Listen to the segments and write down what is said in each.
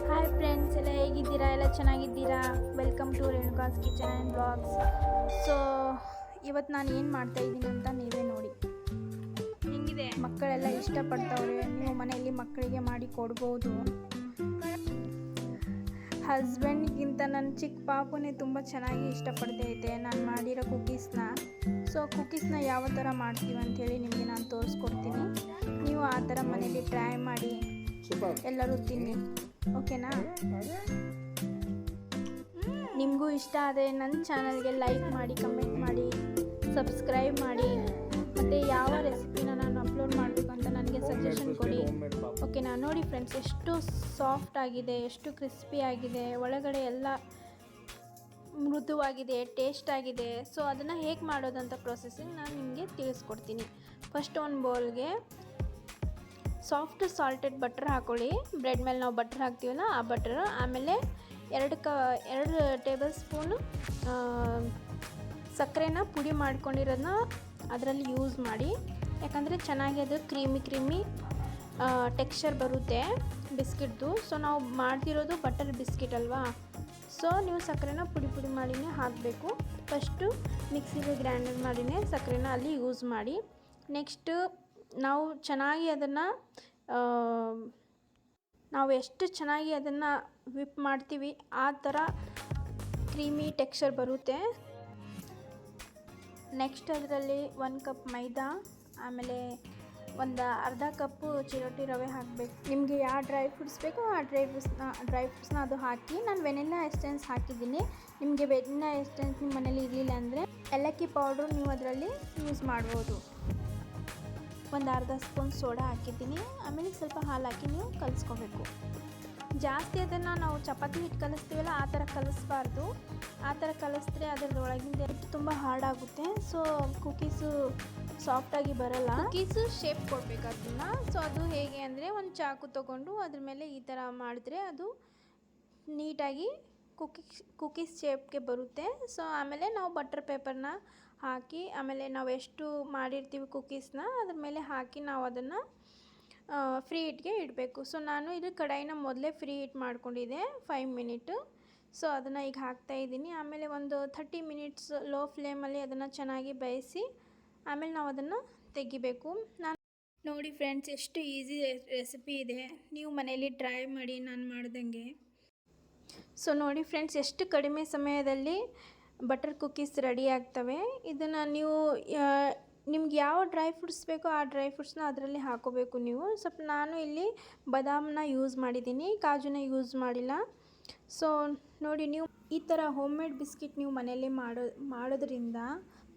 Hi friends, ಎಲ್ಲ ಹೇಗಿದ್ದೀರಾ? ಎಲ್ಲ ಚೆನ್ನಾಗಿದ್ದೀರಾ? Welcome to Renuka's kitchen and blogs. So ಇವತ್ತು ನಾನು ಏನು ಮಾಡ್ತಾಯಿದ್ದೀನಿ ಅಂತ ನೀವೇ ನೋಡಿ. ಹೆಂಗಿದೆ? ಮಕ್ಕಳೆಲ್ಲ ಇಷ್ಟಪಡ್ತವ್ರೆ. ನೀವು ಮನೆಯಲ್ಲಿ ಮಕ್ಕಳಿಗೆ ಮಾಡಿ ಕೊಡ್ಬೋದು. ಹಸ್ಬೆಂಡ್ಗಿಂತ ನನ್ನ ಚಿಕ್ಕ ಪಾಪುನೇ ತುಂಬ ಚೆನ್ನಾಗಿ ಇಷ್ಟಪಡ್ತೈತೆ ನಾನು ಮಾಡಿರೋ ಕುಕ್ಕೀಸ್ನ. ಸೊ ಕುಕ್ಕೀಸ್ನ ಯಾವ ಥರ ಮಾಡ್ತೀವಿ ಅಂಥೇಳಿ ನಿಮಗೆ ನಾನು ತೋರಿಸ್ಕೊಡ್ತೀನಿ. ನೀವು ಆ ಥರ ಮನೇಲಿ ಟ್ರೈ ಮಾಡಿ ಎಲ್ಲರೂ ತಿನ್ನಿ, ಓಕೆನಾ? ನಿಮಗೂ ಇಷ್ಟ ಆದರೆ ನನ್ನ ಚಾನಲ್ಗೆ ಲೈಕ್ ಮಾಡಿ, ಕಮೆಂಟ್ ಮಾಡಿ, ಸಬ್ಸ್ಕ್ರೈಬ್ ಮಾಡಿ. ಮತ್ತು ಯಾವ ರೆಸಿಪಿನ ನಾನು ಅಪ್ಲೋಡ್ ಮಾಡಬೇಕು ಅಂತ ನನಗೆ ಸಜೆಷನ್ ಕೊಡಿ, ಓಕೆನಾ? ನೋಡಿ ಫ್ರೆಂಡ್ಸ್, ಎಷ್ಟು ಸಾಫ್ಟ್ ಆಗಿದೆ, ಎಷ್ಟು ಕ್ರಿಸ್ಪಿ ಆಗಿದೆ, ಒಳಗಡೆ ಎಲ್ಲ ಮೃದುವಾಗಿದೆ, ಟೇಸ್ಟ್ ಆಗಿದೆ. ಸೊ ಅದನ್ನು ಹೇಗೆ ಮಾಡೋದಂತ ಪ್ರೊಸೆಸಿಂಗ್ ನಾನು ನಿಮಗೆ ತಿಳಿಸ್ಕೊಡ್ತೀನಿ. ಫಸ್ಟ್ ಒಂದು ಬೌಲ್ಗೆ ಸಾಫ್ಟ್ ಸಾಲ್ಟೆಡ್ ಬಟರ್ ಹಾಕ್ಕೊಳ್ಳಿ. ಬ್ರೆಡ್ ಮೇಲೆ ನಾವು ಬಟರ್ ಹಾಕ್ತೀವಲ್ಲ ಆ ಬಟರ್. ಆಮೇಲೆ 2 ಟೇಬಲ್ ಸ್ಪೂನು ಸಕ್ಕರೆನ ಪುಡಿ ಮಾಡ್ಕೊಂಡಿರೋದನ್ನ ಅದರಲ್ಲಿ ಯೂಸ್ ಮಾಡಿ. ಯಾಕಂದರೆ ಚೆನ್ನಾಗಿ ಅದು ಕ್ರೀಮಿ ಟೆಕ್ಸ್ಚರ್ ಬರುತ್ತೆ ಬಿಸ್ಕಿಟ್ದು. ಸೊ ನಾವು ಮಾಡ್ತಿರೋದು ಬಟರ್ ಬಿಸ್ಕಿಟ್ ಅಲ್ವಾ. ಸೊ ನೀವು ಸಕ್ಕರೆನ ಪುಡಿ ಮಾಡಿನೇ ಹಾಕಬೇಕು. ಫಸ್ಟು ಮಿಕ್ಸಿಗೆ ಗ್ರೈಂಡರ್ ಮಾಡಿನೇ ಸಕ್ಕರೆನ ಅಲ್ಲಿ ಯೂಸ್ ಮಾಡಿ. ನೆಕ್ಸ್ಟು ನಾವು ಚೆನ್ನಾಗಿ ಅದನ್ನು ನಾವು ಎಷ್ಟು ಚೆನ್ನಾಗಿ ಅದನ್ನು ವಿಪ್ ಮಾಡ್ತೀವಿ ಆ ಥರ ಕ್ರೀಮಿ ಟೆಕ್ಸ್ಚರ್ ಬರುತ್ತೆ. ನೆಕ್ಸ್ಟ್ ಅದರಲ್ಲಿ 1 ಕಪ್ ಮೈದಾ, ಆಮೇಲೆ ಒಂದು ಅರ್ಧ ಕಪ್ಪು ಚಿರೋಟಿ ರವೆ ಹಾಕಬೇಕು. ನಿಮಗೆ ಯಾವ ಡ್ರೈ ಫ್ರೂಟ್ಸ್ ಬೇಕೋ ಆ ಡ್ರೈ ಫ್ರೂಟ್ಸ್ನ ಅದು ಹಾಕಿ. ನಾನು ವೆನಿಲ್ಲಾ ಎಸೆನ್ಸ್ ಹಾಕಿದ್ದೀನಿ. ನಿಮಗೆ ವೆನಿಲ್ಲಾ ಎಸೆನ್ಸ್ ನಿಮ್ಮ ಮನೇಲಿ ಇರಲಿಲ್ಲ ಅಂದರೆ ಏಲಕ್ಕಿ ಪೌಡ್ರು ನೀವು ಅದರಲ್ಲಿ ಯೂಸ್ ಮಾಡ್ಬೋದು. ಒಂದು ಅರ್ಧ ಸ್ಪೂನ್ ಸೋಡಾ ಹಾಕಿದ್ದೀನಿ. ಆಮೇಲೆ ಸ್ವಲ್ಪ ಹಾಲು ಹಾಕಿ ನೀವು ಕಲಿಸ್ಕೋಬೇಕು. ಜಾಸ್ತಿ ಅದನ್ನು ನಾವು ಚಪಾತಿ ಹಿಟ್ಟು ಕಲಿಸ್ತೀವಲ್ಲ ಆ ಥರ ಕಲಿಸ್ಬಾರ್ದು. ಆ ಥರ ಕಲಿಸಿದ್ರೆ ಅದರೊಳಗಿಂದ ಹಿಟ್ಟು ತುಂಬ ಹಾರ್ಡ್ ಆಗುತ್ತೆ. ಸೊ ಕುಕ್ಕೀಸು ಸಾಫ್ಟಾಗಿ ಬರಲ್ಲ. ಕುಕ್ಕೀಸು ಶೇಪ್ ಕೊಡಬೇಕು ಅದನ್ನು. ಸೊ ಅದು ಹೇಗೆ ಅಂದರೆ ಒಂದು ಚಾಕು ತೊಗೊಂಡು ಅದ್ರ ಮೇಲೆ ಈ ಥರ ಮಾಡಿದ್ರೆ ಅದು ನೀಟಾಗಿ ಕುಕ್ಕೀಸ್ ಶೇಪ್ಗೆ ಬರುತ್ತೆ. ಸೊ ಆಮೇಲೆ ನಾವು ಬಟರ್ ಪೇಪರ್ನ ಹಾಕಿ, ಆಮೇಲೆ ನಾವು ಎಷ್ಟು ಮಾಡಿರ್ತೀವಿ ಕುಕ್ಕೀಸ್ನ ಅದ್ರ ಮೇಲೆ ಹಾಕಿ ನಾವು ಅದನ್ನು ಫ್ರೀ ಹೀಟ್ಗೆ ಇಡಬೇಕು. ಸೊ ನಾನು ಇದು ಕಡಾಯಿನ ಮೊದಲೇ ಫ್ರೀ ಹೀಟ್ ಮಾಡ್ಕೊಂಡಿದ್ದೆ 5 ಮಿನಿಟು. ಸೊ ಅದನ್ನು ಈಗ ಹಾಕ್ತಾಯಿದ್ದೀನಿ. ಆಮೇಲೆ ಒಂದು 30 ಮಿನಿಟ್ಸ್ ಲೋ ಫ್ಲೇಮಲ್ಲಿ ಅದನ್ನು ಚೆನ್ನಾಗಿ ಬೇಯಿಸಿ ಆಮೇಲೆ ನಾವು ಅದನ್ನು ತೆಗಿಬೇಕು. ನಾನು ನೋಡಿ ಫ್ರೆಂಡ್ಸ್, ಎಷ್ಟು ಈಸಿ ರೆಸಿಪಿ ಇದೆ. ನೀವು ಮನೇಲಿ ಟ್ರೈ ಮಾಡಿ ನಾನು ಮಾಡ್ದಂಗೆ. ಸೊ ನೋಡಿ ಫ್ರೆಂಡ್ಸ್, ಎಷ್ಟು ಕಡಿಮೆ ಸಮಯದಲ್ಲಿ ಬಟರ್ ಕುಕ್ಕೀಸ್ ರೆಡಿ ಆಗ್ತವೆ. ಇದನ್ನು ನೀವು ನಿಮ್ಗೆ ಯಾವ ಡ್ರೈ ಫ್ರೂಟ್ಸ್ ಬೇಕೋ ಆ ಡ್ರೈ ಫ್ರೂಟ್ಸ್ನ ಅದರಲ್ಲಿ ಹಾಕೋಬೇಕು ನೀವು. ಸ್ವಲ್ಪ ನಾನು ಇಲ್ಲಿ ಬಾದಾಮನ್ನ ಯೂಸ್ ಮಾಡಿದ್ದೀನಿ, ಕಾಜುನ ಯೂಸ್ ಮಾಡಿಲ್ಲ. ಸೊ ನೋಡಿ, ನೀವು ಈ ಥರ ಹೋಮ್ ಮೇಡ್ ಬಿಸ್ಕಿಟ್ ನೀವು ಮನೆಯಲ್ಲೇ ಮಾಡೋದ್ರಿಂದ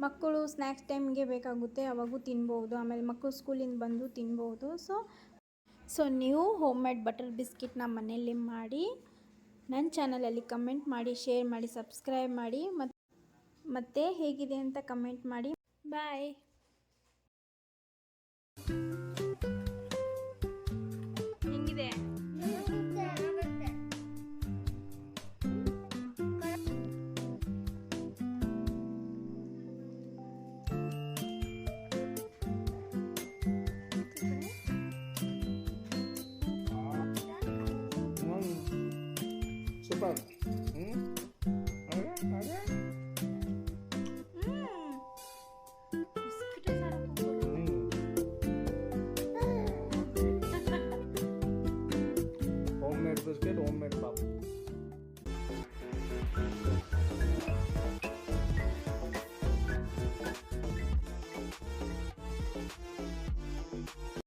ಮಕ್ಕಳು ಸ್ನ್ಯಾಕ್ಸ್ ಟೈಮ್ಗೆ ಬೇಕಾಗುತ್ತೆ, ಅವಾಗೂ ತಿನ್ಬೋದು. ಆಮೇಲೆ ಮಕ್ಕಳು ಸ್ಕೂಲಿಂದ ಬಂದು ತಿನ್ಬೋದು. ಸೊ ನೀವು ಹೋಮ್ ಮೇಡ್ ಬಟರ್ ಬಿಸ್ಕಿಟ್ನ ಮನೆಯಲ್ಲೇ ಮಾಡಿ ನನ್ನ ಚಾನಲಲ್ಲಿ ಕಮೆಂಟ್ ಮಾಡಿ, ಶೇರ್ ಮಾಡಿ, ಸಬ್ಸ್ಕ್ರೈಬ್ ಮಾಡಿ. ಮತ್ತೆ ಹೇಗಿದೆ ಅಂತ ಕಮೆಂಟ್ ಮಾಡಿ. ಬಾಯ್. ಹೆಂಗಿದೆ? Super. homemade biscuit, homemade puff.